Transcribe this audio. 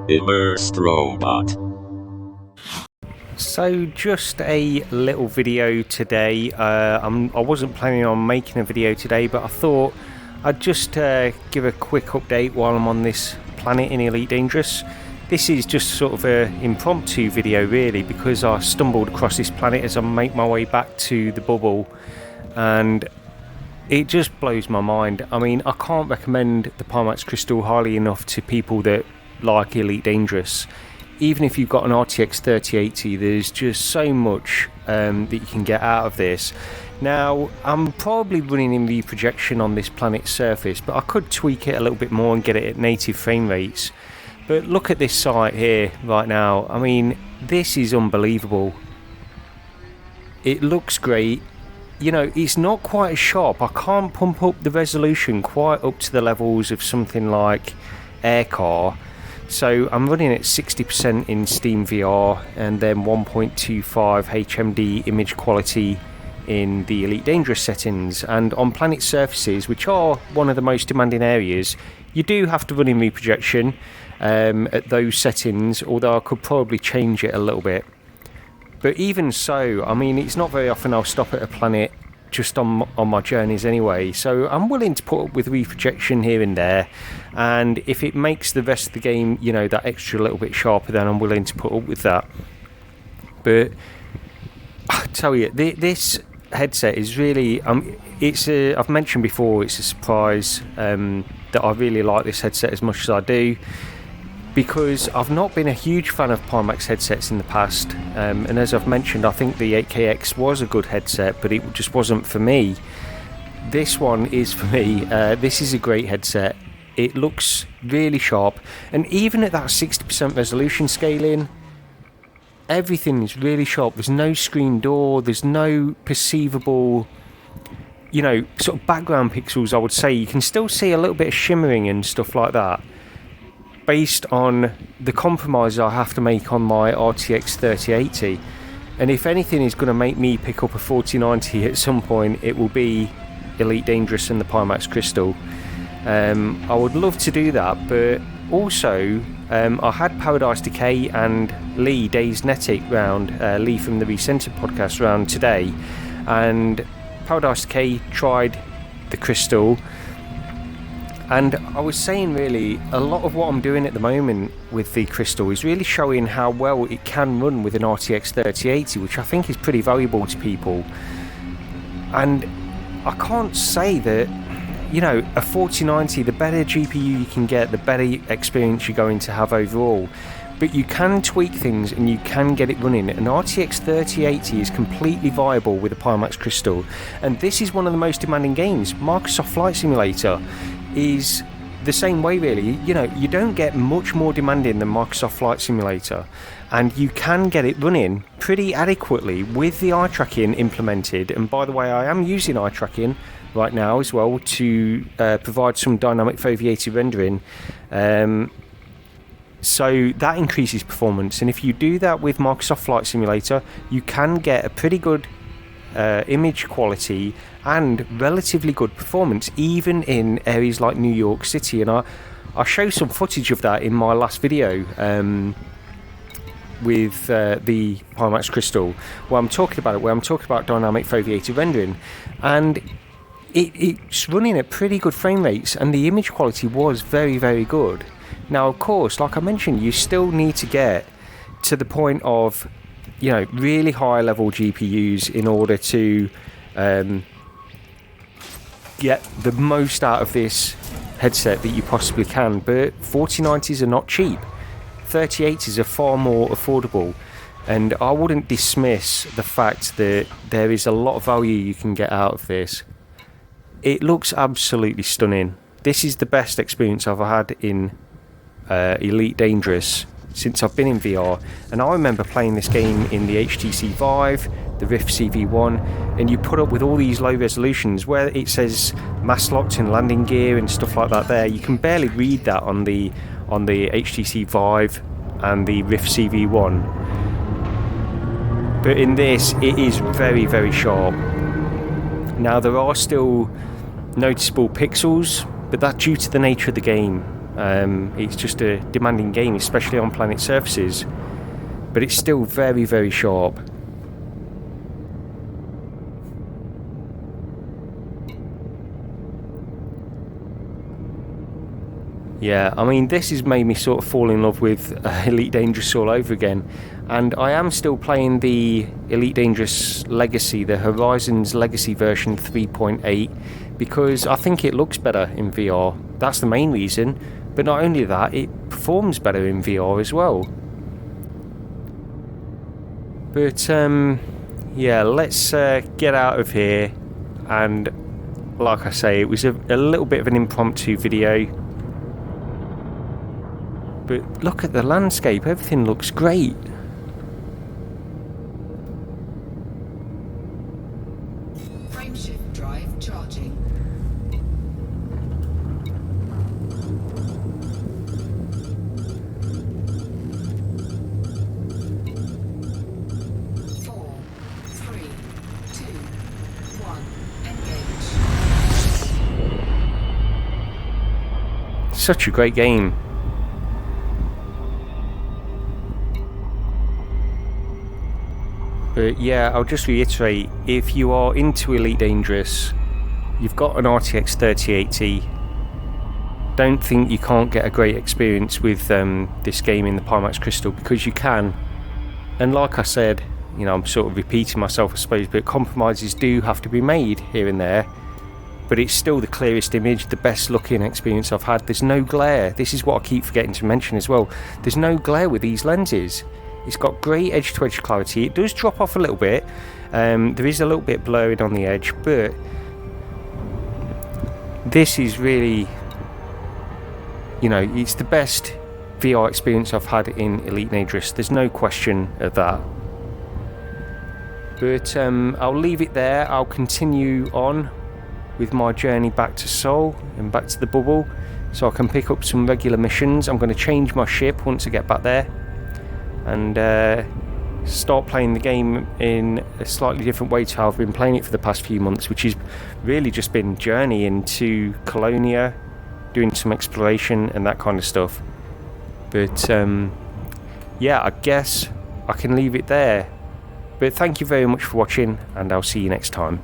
Immersed robot. So just a little video today. I wasn't planning on making a video today, but I thought I'd just give a quick update while I'm on this planet in Elite Dangerous. This is just sort of an impromptu video really, because I stumbled across this planet as I make my way back to the bubble, and it just blows my mind. I mean, I can't recommend the Pimax Crystal highly enough to people that like Elite Dangerous. Even if you've got an RTX 3080, there's just so much that you can get out of this. Now, I'm probably running in the projection on this planet's surface, but I could tweak it a little bit more and get it at native frame rates. But look at this site here right now. I mean, this is unbelievable. It looks great. You know, it's not quite as sharp. I can't pump up the resolution quite up to the levels of something like Aircar. So I'm running at 60% in Steam VR and then 1.25 HMD image quality in the Elite Dangerous settings. And on planet surfaces, which are one of the most demanding areas, you do have to run in reprojection at those settings, although I could probably change it a little bit. But even so, I mean, it's not very often I'll stop at a planet just on my journeys anyway, so I'm willing to put up with reprojection here and there, and if it makes the rest of the game, you know, that extra little bit sharper, then I'm willing to put up with that. But I tell you, this headset is really I've mentioned before, it's a surprise that I really like this headset as much as I do, because I've not been a huge fan of Pimax headsets in the past, and as I've mentioned, I think the 8KX was a good headset, but it just wasn't for me. This one is for me. This is a great headset. It looks really sharp, and even at that 60% resolution scaling, everything is really sharp. There's no screen door, there's no perceivable, you know, sort of background pixels, I would say. You can still see a little bit of shimmering and stuff like that, based on the compromise I have to make on my RTX 3080. And if anything is going to make me pick up a 4090 at some point, it will be Elite Dangerous and the Pimax Crystal. I would love to do that, but also I had Paradise Decay and Lee Days Netic round, Lee from the Recentered podcast round today, and Paradise Decay tried the Crystal. And I was saying, really, a lot of what I'm doing at the moment with the Crystal is really showing how well it can run with an RTX 3080, which I think is pretty valuable to people. And I can't say that, you know, a 4090, the better GPU you can get, the better experience you're going to have overall. But you can tweak things and you can get it running. An RTX 3080 is completely viable with a Pimax Crystal. And this is one of the most demanding games. Microsoft Flight Simulator is the same way, really. You know, you don't get much more demanding than Microsoft Flight Simulator, and you can get it running pretty adequately with the eye tracking implemented. And by the way, I am using eye tracking right now as well to provide some dynamic foveated rendering, so that increases performance. And if you do that with Microsoft Flight Simulator, you can get a pretty good image quality and relatively good performance, even in areas like New York City. And I'll show some footage of that in my last video with the Pimax Crystal, where I'm talking about dynamic foveated rendering, and it's running at pretty good frame rates, and the image quality was very, very good. Now, of course, like I mentioned, you still need to get to the point of, you know, really high level GPUs in order to get the most out of this headset that you possibly can. But 4090s are not cheap. 3080s are far more affordable, and I wouldn't dismiss the fact that there is a lot of value you can get out of this. It looks absolutely stunning. This is the best experience I've had in Elite Dangerous since I've been in VR. And I remember playing this game in the HTC Vive, the Rift CV1, and you put up with all these low resolutions where it says mass locked and landing gear and stuff like that there. You can barely read that on the HTC Vive and the Rift CV1. But in this, it is very, very sharp. Now, there are still noticeable pixels, but that's due to the nature of the game. It's just a demanding game, especially on planet surfaces, but it's still very, very sharp. Yeah, I mean, this has made me sort of fall in love with Elite Dangerous all over again, and I am still playing the Elite Dangerous Legacy, the Horizons Legacy version 3.8, because I think it looks better in VR. That's the main reason, but not only that, it performs better in VR as well. But yeah, let's get out of here, and like I say, it was a little bit of an impromptu video. But look at the landscape, everything looks great. Frameshift drive charging. 4, 3, 2, 1, engage. Such a great game. But yeah, I'll just reiterate, if you are into Elite Dangerous, you've got an RTX 3080, don't think you can't get a great experience with this game in the Pimax Crystal, because you can. And like I said, you know, I'm sort of repeating myself I suppose, but compromises do have to be made here and there. But it's still the clearest image, the best looking experience I've had. There's no glare. This is what I keep forgetting to mention as well. There's no glare with these lenses. It's got great edge-to-edge clarity. It does drop off a little bit. There is a little bit blurred on the edge, but this is really, you know, it's the best VR experience I've had in Elite Dangerous. There's no question of that. But I'll leave it there. I'll continue on with my journey back to Seoul and back to the bubble, so I can pick up some regular missions. I'm going to change my ship once I get back there, and start playing the game in a slightly different way to how I've been playing it for the past few months, which has really just been journeying to Colonia, doing some exploration and that kind of stuff. But yeah, I guess I can leave it there. But thank you very much for watching, and I'll see you next time.